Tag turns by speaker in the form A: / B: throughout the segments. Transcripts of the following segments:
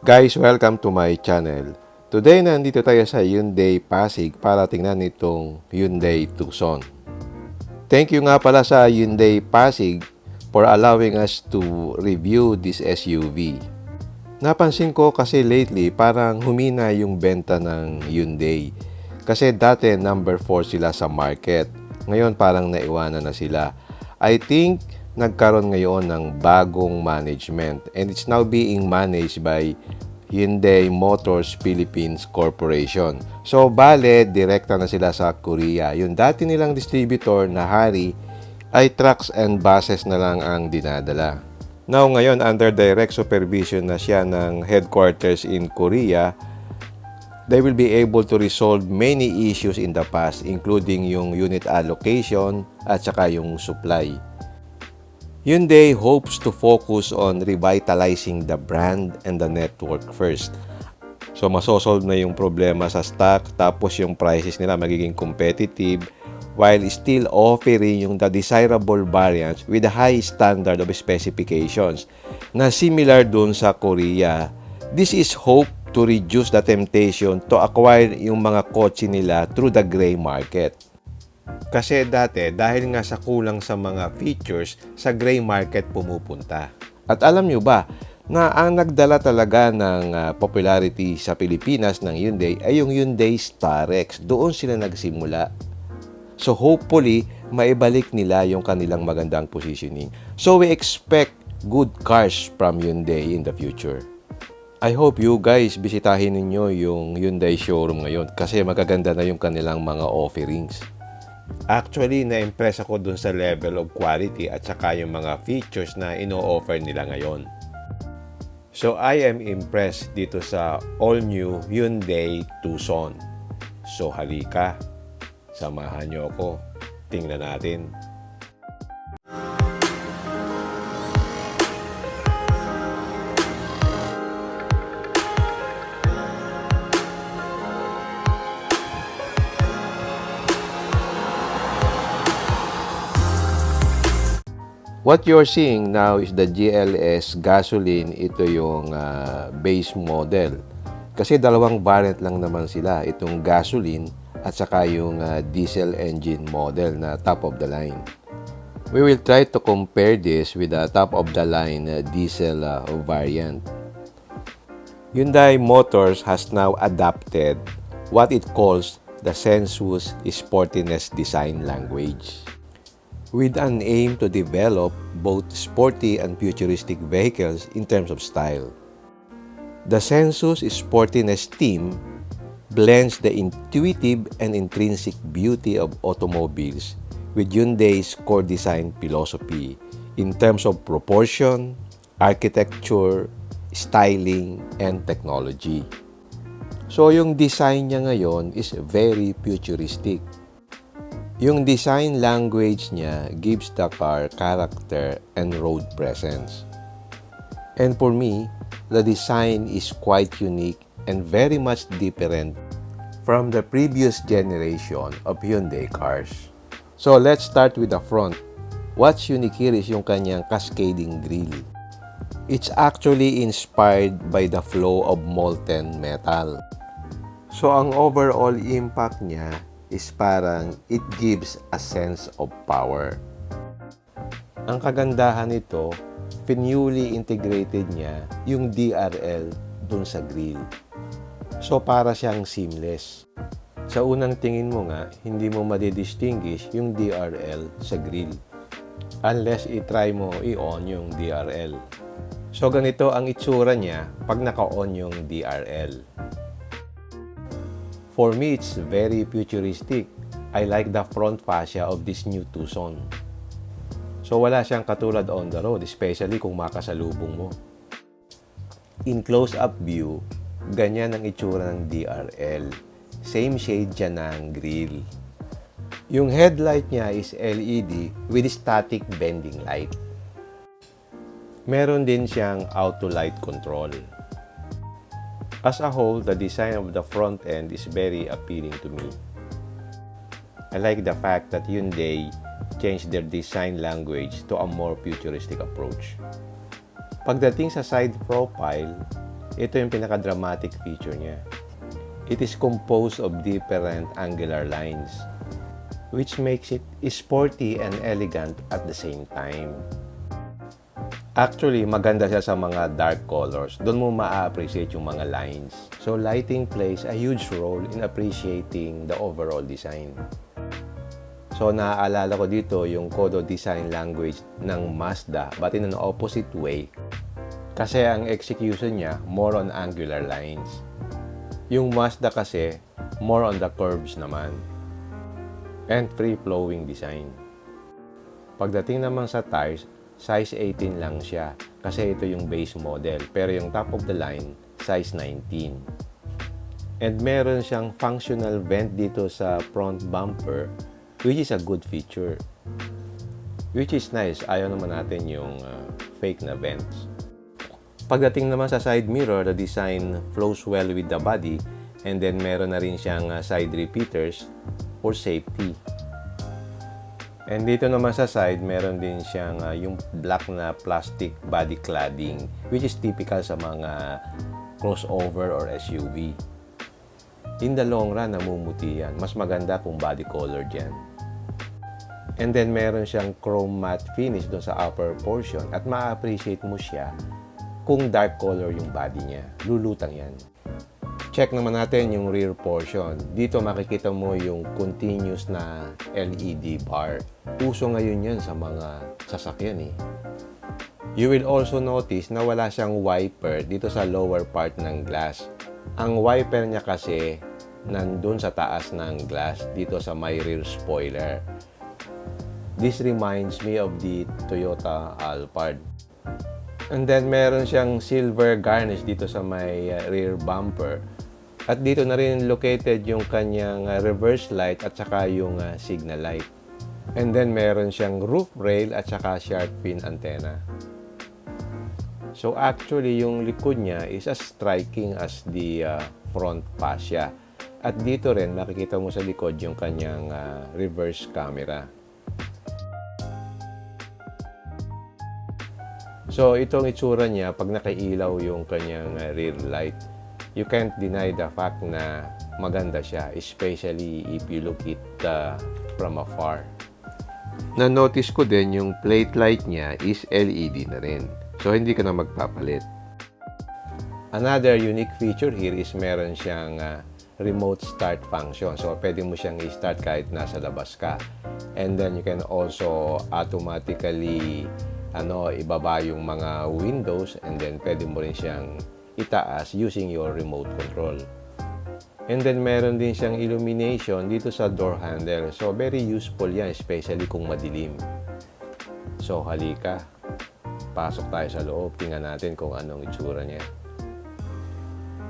A: Guys, welcome to my channel. Today, nandito tayo sa Hyundai Pasig para tingnan itong Hyundai Tucson. Thank you nga pala sa Hyundai Pasig for allowing us to review this SUV. Napansin ko kasi lately parang humina yung benta ng Hyundai. Kasi dati number 4 sila sa market. Ngayon parang naiwanan na sila. I think nagkaroon ngayon ng bagong management and it's now being managed by Hyundai Motors Philippines Corporation. So, bale, direkta na sila sa Korea. Yung dati nilang distributor na Hari ay trucks and buses na lang ang dinadala. Now, ngayon, under direct supervision na siya ng headquarters in Korea, they will be able to resolve many issues in the past, including yung unit allocation at saka yung supply. Hyundai hopes to focus on revitalizing the brand and the network first. So, masosolve na yung problema sa stock, tapos yung prices nila magiging competitive while still offering yung the desirable variants with a high standard of specifications na similar dun sa Korea. This is hope to reduce the temptation to acquire yung mga kotse nila through the gray market. Kasi dati, dahil nga sa kulang sa mga features, sa gray market pumupunta. At alam nyo ba, na ang nagdala talaga ng popularity sa Pilipinas ng Hyundai ay yung Hyundai Starex. Doon sila nagsimula. So hopefully, maibalik nila yung kanilang magandang positioning. So we expect good cars from Hyundai in the future. I hope you guys bisitahin ninyo yung Hyundai showroom ngayon kasi magaganda na yung kanilang mga offerings. Actually, na-impress ako dun sa level of quality at saka yung mga features na ino-offer nila ngayon. So, I am impressed dito sa all-new Hyundai Tucson. So, halika. Samahan nyo ako. Tingnan natin. What you're seeing now is the GLS gasoline. Ito yung base model. Kasi dalawang variant lang naman sila. Itong gasoline at saka yung diesel engine model na top of the line. We will try to compare this with the top of the line diesel variant. Hyundai Motors has now adapted what it calls the Sensus Sportiness design language, with an aim to develop both sporty and futuristic vehicles in terms of style. The Sensus Sportiness theme blends the intuitive and intrinsic beauty of automobiles with Hyundai's core design philosophy in terms of proportion, architecture, styling, and technology. So yung design niya ngayon is very futuristic. Yung design language niya gives the car character and road presence. And for me, the design is quite unique and very much different from the previous generation of Hyundai cars. So let's start with the front. What's unique here is yung kanyang cascading grille. It's actually inspired by the flow of molten metal. So ang overall impact niya is parang it gives a sense of power. Ang kagandahan nito, newly integrated niya yung DRL dun sa grille. So para siyang seamless. Sa unang tingin mo nga, hindi mo madidistinguish yung DRL sa grille unless i-try mo i-on yung DRL. So ganito ang itsura niya pag naka-on yung DRL. For me, it's very futuristic. I like the front fascia of this new Tucson. So wala siyang katulad on the road, especially kung makasalubong mo. In close-up view, ganyan ang itsura ng DRL. Same shade dyan ng grille. Yung headlight niya is LED with static bending light. Meron din siyang auto light control. As a whole, the design of the front end is very appealing to me. I like the fact that Hyundai changed their design language to a more futuristic approach. Pagdating sa side profile, ito yung pinaka-dramatic feature niya. It is composed of different angular lines, which makes it sporty and elegant at the same time. Actually, maganda siya sa mga dark colors. Doon mo ma-appreciate yung mga lines. So, lighting plays a huge role in appreciating the overall design. So, naaalala ko dito yung Kodo design language ng Mazda, but in an opposite way. Kasi ang execution niya, more on angular lines. Yung Mazda kasi, more on the curves naman. And free-flowing design. Pagdating naman sa tires, size 18 lang siya kasi ito yung base model. Pero yung top of the line, size 19. And meron siyang functional vent dito sa front bumper, which is a good feature. Which is nice. Ayaw naman natin yung fake na vents. Pagdating naman sa side mirror, the design flows well with the body. And then meron na rin siyang side repeaters for safety. And dito naman sa side, meron din siyang yung black na plastic body cladding, which is typical sa mga crossover or SUV. In the long run, namumuti yan. Mas maganda kung body color dyan. And then meron siyang chrome matte finish doon sa upper portion at ma-appreciate mo siya kung dark color yung body niya. Lulutang yan. Check naman natin yung rear portion. Dito makikita mo yung continuous na LED bar. Uso ngayon yan sa mga sasakyan eh. You will also notice na wala siyang wiper dito sa lower part ng glass. Ang wiper niya kasi nandun sa taas ng glass dito sa my rear spoiler. This reminds me of the Toyota Alphard. And then meron siyang silver garnish dito sa may rear bumper. At dito na rin located yung kanyang reverse light at saka yung signal light. And then meron siyang roof rail at saka shark fin antenna. So actually yung likod niya is as striking as the front fascia. At dito rin makikita mo sa likod yung kanyang reverse camera. So itong itsura niya pag nakailaw yung kanyang rear light. You can't deny the fact na maganda siya, especially if you look it from afar. Na-notice ko din yung plate light niya is LED na rin. So, hindi ka na magpapalit. Another unique feature here is meron siyang remote start function. So, pwede mo siyang i-start kahit nasa labas ka. And then, you can also automatically ibaba yung mga windows and then pwede mo rin siyang itaas using your remote control. And then meron din siyang illumination dito sa door handle. So very useful yan, especially kung madilim. So halika, pasok tayo sa loob, tingnan natin kung anong itsura niya.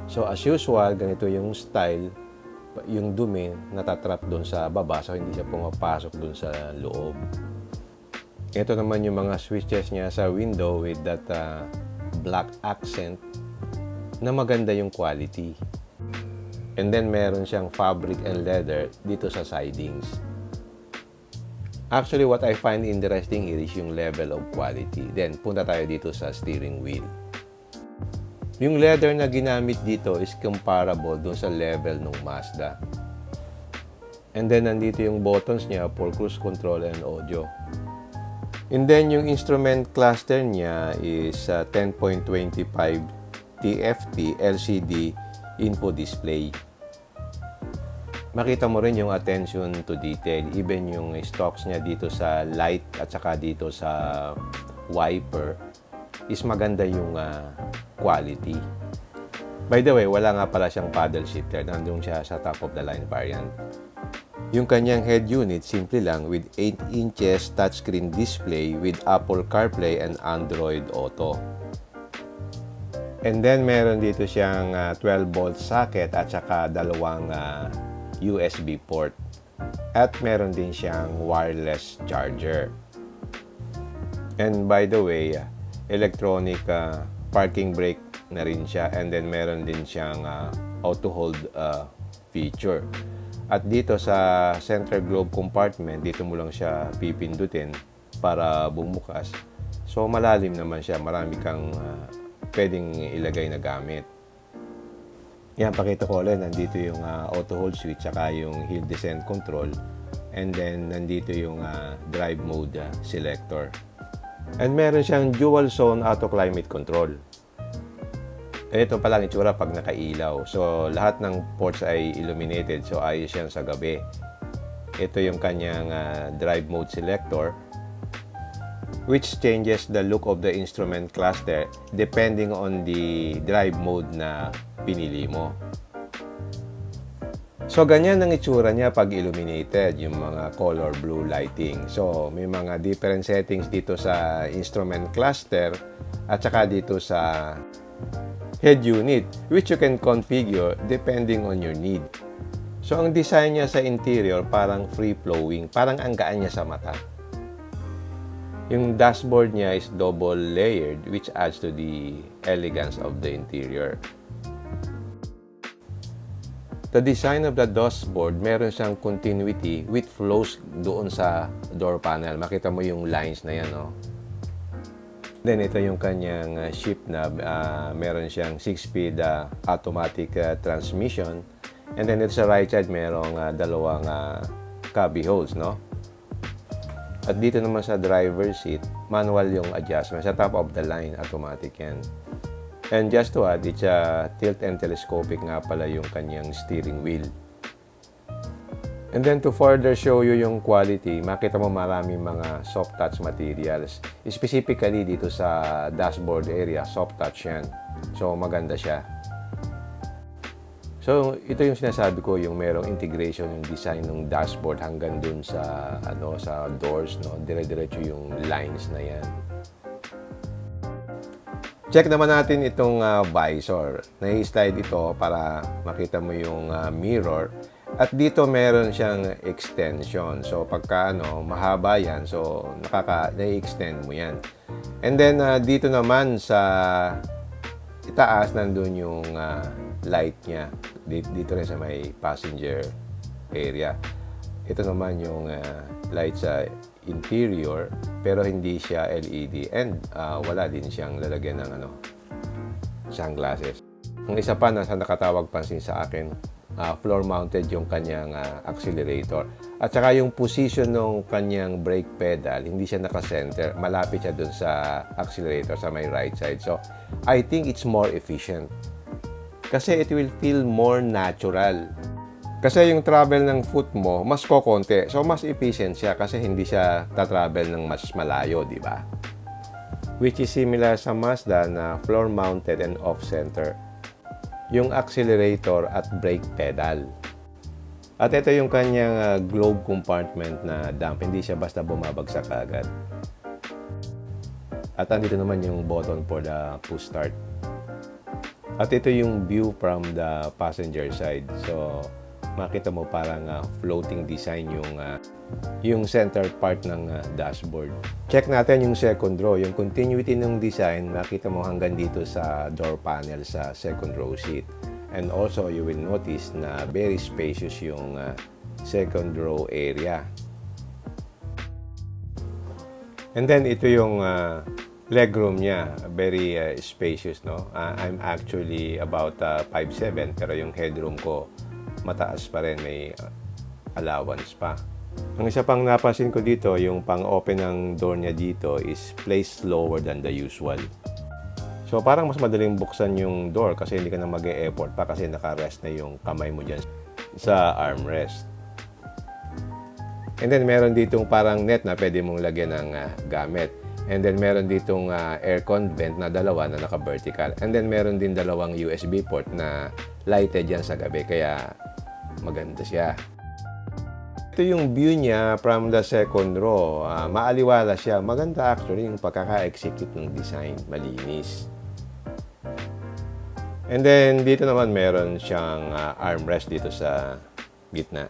A: So as usual, ganito yung style, yung dumi natatrap doon sa baba, so hindi siya pumapasok doon sa loob. Ito naman yung mga switches niya sa window with that black accent na maganda yung quality. And then meron siyang fabric and leather dito sa sidings. Actually, what I find interesting here is yung level of quality. Then, punta tayo dito sa steering wheel. Yung leather na ginamit dito is comparable dun sa level ng Mazda. And then, nandito yung buttons niya for cruise control and audio. And then, yung instrument cluster niya is 10.25 TFT LCD info display. Makita mo rin yung attention to detail, even yung stocks niya dito sa light at saka dito sa wiper is maganda yung quality. By the way, wala nga pala siyang paddle shifter, nandun siya sa top of the line variant. Yung kanyang head unit, simple lang with 8 inches touchscreen display with Apple CarPlay and Android Auto. And then, meron dito siyang 12-volt socket at saka dalawang USB port. At meron din siyang wireless charger. And by the way, electronic parking brake na rin siya. And then, meron din siyang auto-hold feature. At dito sa center globe compartment, dito mo lang siya pipindutin para bumukas. So, malalim naman siya. Marami kang pwedeng ilagay na gamit. Yan, pakita ko ulit, nandito yung auto hold switch, saka yung hill descent control, and then nandito yung drive mode selector. And meron siyang dual zone auto climate control. Ito pala ang itsura pag nakailaw. So, lahat ng ports ay illuminated. So, ayos yan sa gabi. Ito yung kanyang drive mode selector, which changes the look of the instrument cluster depending on the drive mode na pinili mo. So, ganyan ang itsura niya pag illuminated, yung mga color blue lighting. So, may mga different settings dito sa instrument cluster at saka dito sa head unit, which you can configure depending on your need. So, ang design niya sa interior parang free-flowing, parang ang gaan niya sa mata. Yung dashboard niya is double layered, which adds to the elegance of the interior. The design of the dashboard, meron siyang continuity with flows doon sa door panel. Makita mo yung lines na yan, no? Then, ito yung kanyang shift knob. Meron siyang 6-speed automatic transmission. And then, ito sa right side, merong dalawang cubby holes, no? At dito naman sa driver seat, manual yung adjustment. Sa top of the line, automatic yan. And just to add, it's tilt and telescopic nga pala yung kanyang steering wheel. And then to further show you yung quality, makita mo maraming mga soft touch materials. Specifically dito sa dashboard area, soft touch yan. So maganda siya. So ito yung sinasabi ko, yung merong integration yung design ng dashboard hanggang dun sa sa doors, no. Dire-diretso yung lines na yan. Check naman natin itong visor. Nai-slide ito para makita mo yung mirror. At dito meron siyang extension. So pagka mahaba yan, so nai-extend mo yan. And then dito naman sa itaas nandun yung light niya. Dito rin sa may passenger area. Ito naman yung light sa interior, pero hindi siya LED, and wala din siyang lalagyan ng sunglasses. Ang isa pa na nakatawag pansin sa akin, floor mounted yung kanyang accelerator. At saka yung position ng kanyang brake pedal, hindi siya naka-center. Malapit siya dun sa accelerator sa may right side. So, I think it's more efficient. Kasi it will feel more natural. Kasi yung travel ng foot mo, mas kokonti. So, mas efficient siya kasi hindi siya tatravel ng mas malayo, di ba? Which is similar sa Mazda na floor mounted and off-center yung accelerator at brake pedal. At ito yung kanyang globe compartment na dump. Hindi siya basta bumabagsak agad. At andito naman yung button for the push start. At ito yung view from the passenger side. So, makita mo parang floating design yung center part ng dashboard. Check natin yung second row. Yung continuity ng design, makita mo hanggang dito sa door panel sa second row seat. And also, you will notice na very spacious yung second row area. And then, ito yung legroom niya. Very spacious, no? I'm actually about 5'7", pero yung headroom ko mataas pa rin, may allowance pa. Ang isa pang napansin ko dito, yung pang-open ng door niya dito is placed lower than the usual. So parang mas madaling buksan yung door kasi hindi ka na mag-e-effort pa kasi naka-rest na yung kamay mo dyan sa armrest. And then meron ditong parang net na pwede mong lagyan ng gamit. And then meron ditong aircon vent na dalawa na naka-vertical. And then meron din dalawang USB port na lighted yan sa gabi, kaya maganda siya. Ito yung view niya from the second row. Maaliwala siya. Maganda actually yung pagkaka-execute ng design. Malinis. And then dito naman meron siyang armrest dito sa gitna.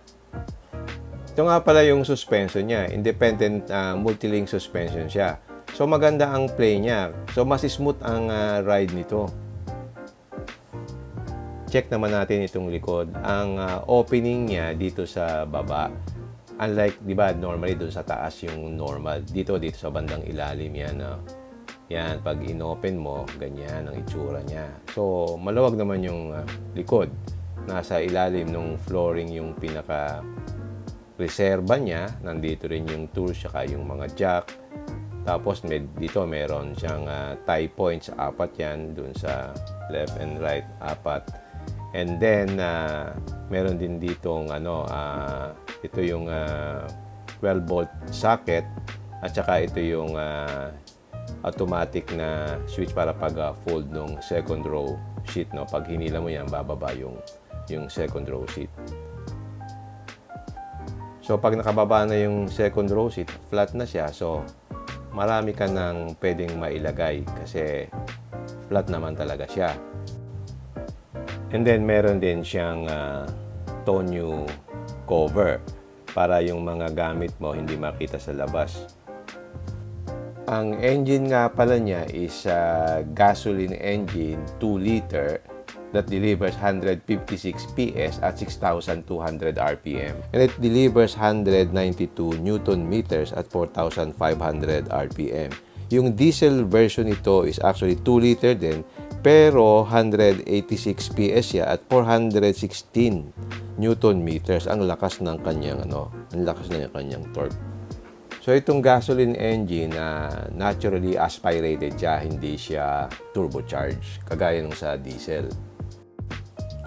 A: Ito nga pala yung suspension niya. Independent multi-link suspension siya. So maganda ang play niya. So mas smooth ang ride nito. Check naman natin itong likod. Ang opening niya dito sa baba. Unlike, di ba, normally doon sa taas yung normal. Dito sa bandang ilalim yan. Yan, pag inopen mo, ganyan ang itsura niya. So, maluwag naman yung likod. Nasa ilalim ng flooring yung pinaka reserva niya. Nandito rin yung tools, saka yung mga jack. Tapos dito meron siyang tie points, 4 yan, dun sa left and right, 4. And then, meron din ditong ito yung 12-volt socket, at saka ito yung automatic na switch para pag-fold ng second row sheet, no? Pag hinila mo yan, bababa yung second row sheet. So, pag nakababa na yung second row sheet, flat na siya. So, marami ka nang pwedeng mailagay kasi flat naman talaga siya. And then, meron din siyang tonneau cover para yung mga gamit mo hindi makita sa labas. Ang engine nga pala niya is gasoline engine 2 liter that delivers 156 PS at 6,200 RPM. And it delivers 192 Newton meters at 4,500 RPM. Yung diesel version nito is actually 2 liter din, pero 186 PS siya at 416 Newton meters. Ang lakas ng kanyang ang lakas ng kanyang torque. So itong gasoline engine naturally aspirated siya, hindi siya turbocharged kagaya nung sa diesel.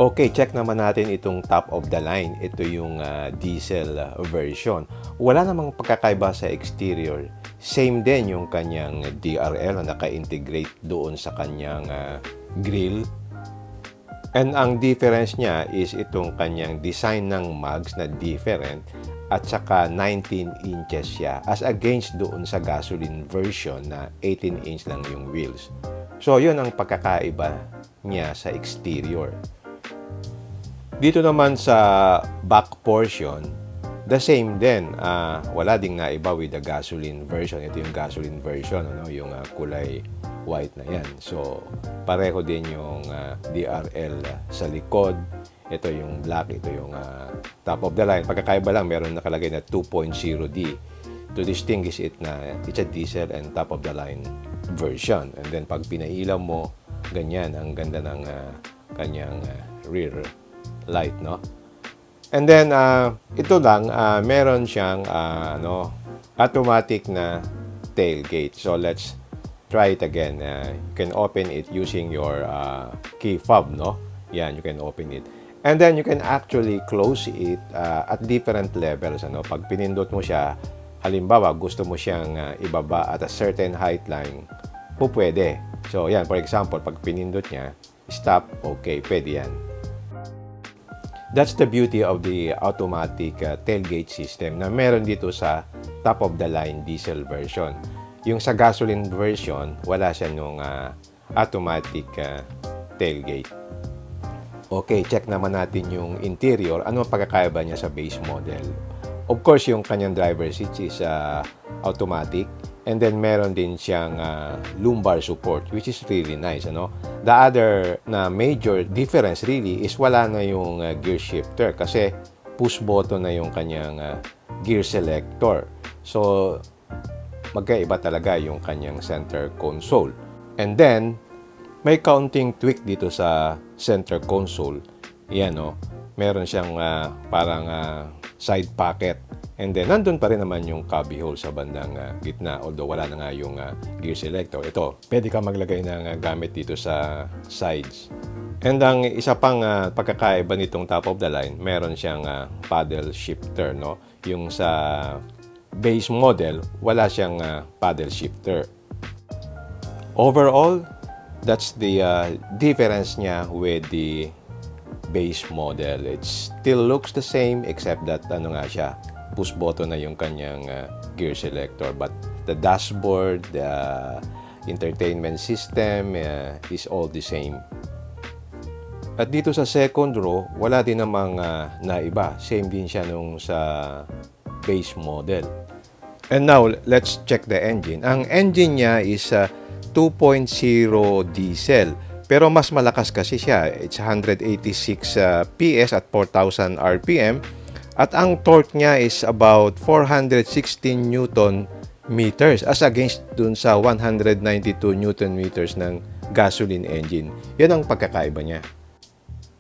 A: Okay, check naman natin itong top of the line. Ito yung diesel version. Wala namang pagkakaiba sa exterior. Same din yung kanyang DRL na naka-integrate doon sa kanyang grill. And ang difference niya is itong kanyang design ng mugs na different, at saka 19 inches siya as against doon sa gasoline version na 18 inch lang yung wheels. So, yun ang pagkakaiba niya sa exterior. Dito naman sa back portion, the same din. Wala ding naiba with the gasoline version. Ito yung gasoline version, yung kulay white na yan. So, pareho din yung DRL sa likod. Ito yung black, ito yung top of the line. Pagkakaiba lang, meron nakalagay na 2.0D to distinguish it na it's a diesel and top of the line version. And then pag pinailaw mo, ganyan, ang ganda ng kanyang rear light, no? And then, ito lang, meron siyang automatic na tailgate. So, let's try it again. You can open it using your key fob, no? Yan, you can open it. And then, you can actually close it at different levels. Pag pinindot mo siya, halimbawa, gusto mo siyang ibaba at a certain height line, pwede. So, yan, for example, pag pinindot niya, stop, okay, pwede yan. That's the beauty of the automatic tailgate system na meron dito sa top-of-the-line diesel version. Yung sa gasoline version, wala siya nung automatic tailgate. Okay, check naman natin yung interior. Ano ang pagkakaiba niya sa base model? Of course, yung kanyang driver seat is automatic. And then, meron din siyang lumbar support, which is really nice. The other na major difference really is wala na yung gear shifter kasi push button na yung kanyang gear selector. So, magkaiba talaga yung kanyang center console. And then, may counting tweak dito sa center console. Yan, meron siyang parang side pocket. And then, nandun pa rin naman yung cubby hole sa bandang gitna. Although, wala na nga yung gear selector. Ito, pwede ka maglagay ng gamit dito sa sides. And ang isa pang pagkakaiba nitong top of the line, meron siyang paddle shifter, no? Yung sa base model, wala siyang paddle shifter. Overall, that's the difference niya with the base model. It still looks the same except that siya, push button na yung kanyang gear selector. But the dashboard, the entertainment system is all the same. At dito sa second row, wala din namang naiba. Same din siya nung sa base model. And now, let's check the engine. Ang engine niya is 2.0 diesel. Pero mas malakas kasi siya. It's 186 PS at 4,000 RPM. At ang torque niya is about 416 Newton meters as against dun sa 192 Newton meters ng gasoline engine. Yan ang pagkakaiba niya.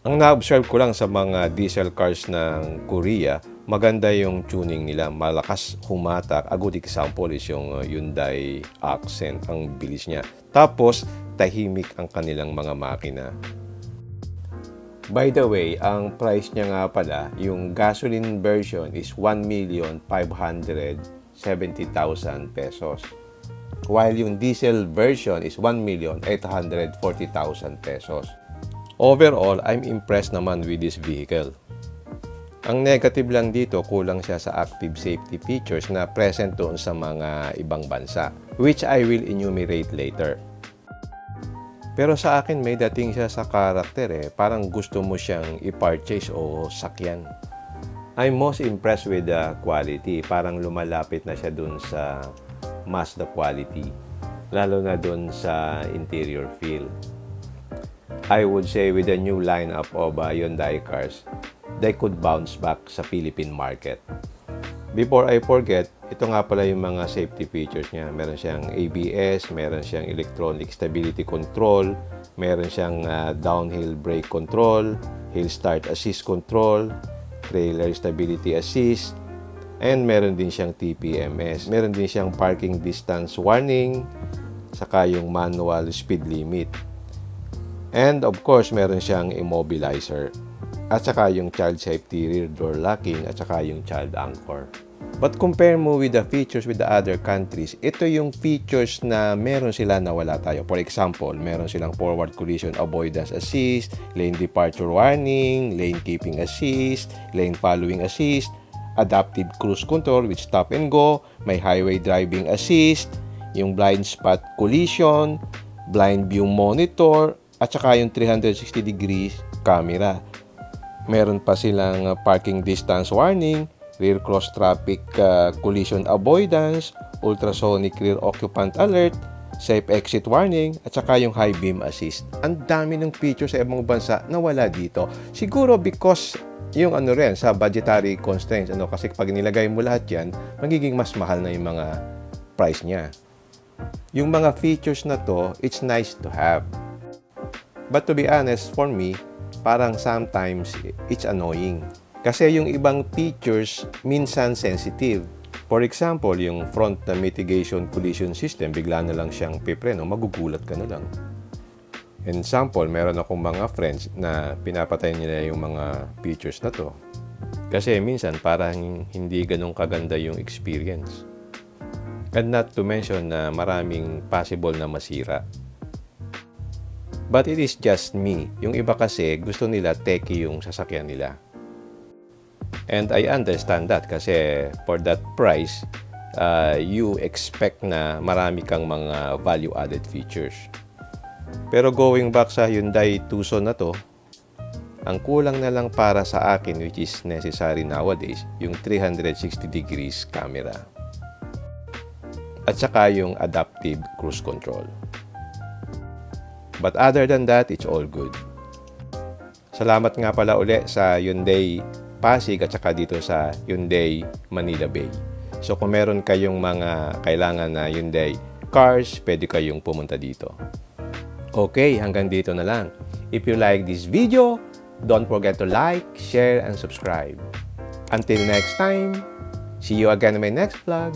A: Ang na-observe ko lang sa mga diesel cars ng Korea, maganda yung tuning nila, malakas humatak. A good example is yung Hyundai Accent, ang bilis niya. Tapos, tahimik ang kanilang mga makina. By the way, ang price niya nga pala, yung gasoline version is 1,570,000 pesos. While yung diesel version is 1,840,000 pesos. Overall, I'm impressed naman with this vehicle. Ang negative lang dito, kulang siya sa active safety features na present doon sa mga ibang bansa, which I will enumerate later. Pero sa akin, may dating siya sa karakter parang gusto mo siyang i-purchase o sakyan. I'm most impressed with the quality. Parang lumalapit na siya doon sa Mazda quality, lalo na doon sa interior feel. I would say with the new lineup of Hyundai cars, they could bounce back sa Philippine market. Before I forget, ito nga pala yung mga safety features niya. Meron siyang ABS, meron siyang electronic stability control, meron siyang downhill brake control, hill start assist control, trailer stability assist, and meron din siyang TPMS. Meron din siyang parking distance warning, saka yung manual speed limit. And of course, meron siyang immobilizer. At saka yung child safety rear door locking at saka yung child anchor. But compare mo with the features with the other countries, ito yung features na meron sila na wala tayo. For example, meron silang forward collision avoidance assist, lane departure warning, lane keeping assist, lane following assist, adaptive cruise control with stop and go, may highway driving assist, yung blind spot collision, blind view monitor, at saka yung 360 degrees camera. Meron pa silang parking distance warning, rear cross traffic collision avoidance, ultrasonic rear occupant alert, safe exit warning, at saka yung high beam assist. Ang dami ng features sa ibang bansa na wala dito. Siguro because yung sa budgetary constraints, kasi pag nilagay mo lahat yan, magiging mas mahal na yung mga price niya. Yung mga features na to, it's nice to have. But to be honest, for me, parang sometimes it's annoying. Kasi yung ibang features minsan sensitive. For example, yung front na mitigation collision system, bigla na lang siyang pipreno, magugulat ka na lang. In sample, meron akong mga friends na pinapatay nila yung mga features na to. Kasi minsan parang hindi ganun kaganda yung experience. And not to mention na maraming possible na masira. But it is just me. Yung iba kasi gusto nila techy yung sasakyan nila. And I understand that kasi for that price, you expect na marami kang mga value-added features. Pero going back sa Hyundai Tucson na to, ang kulang na lang para sa akin, which is necessary nowadays, yung 360 degrees camera. At saka yung adaptive cruise control. But other than that, it's all good. Salamat nga pala uli sa Hyundai Pasig at saka dito sa Hyundai Manila Bay. So kung meron kayong mga kailangan na Hyundai cars, pwede kayong pumunta dito. Okay, hanggang dito na lang. If you like this video, don't forget to like, share, and subscribe. Until next time, see you again in my next vlog.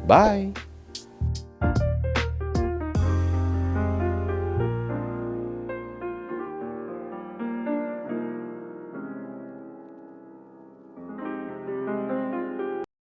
A: Bye!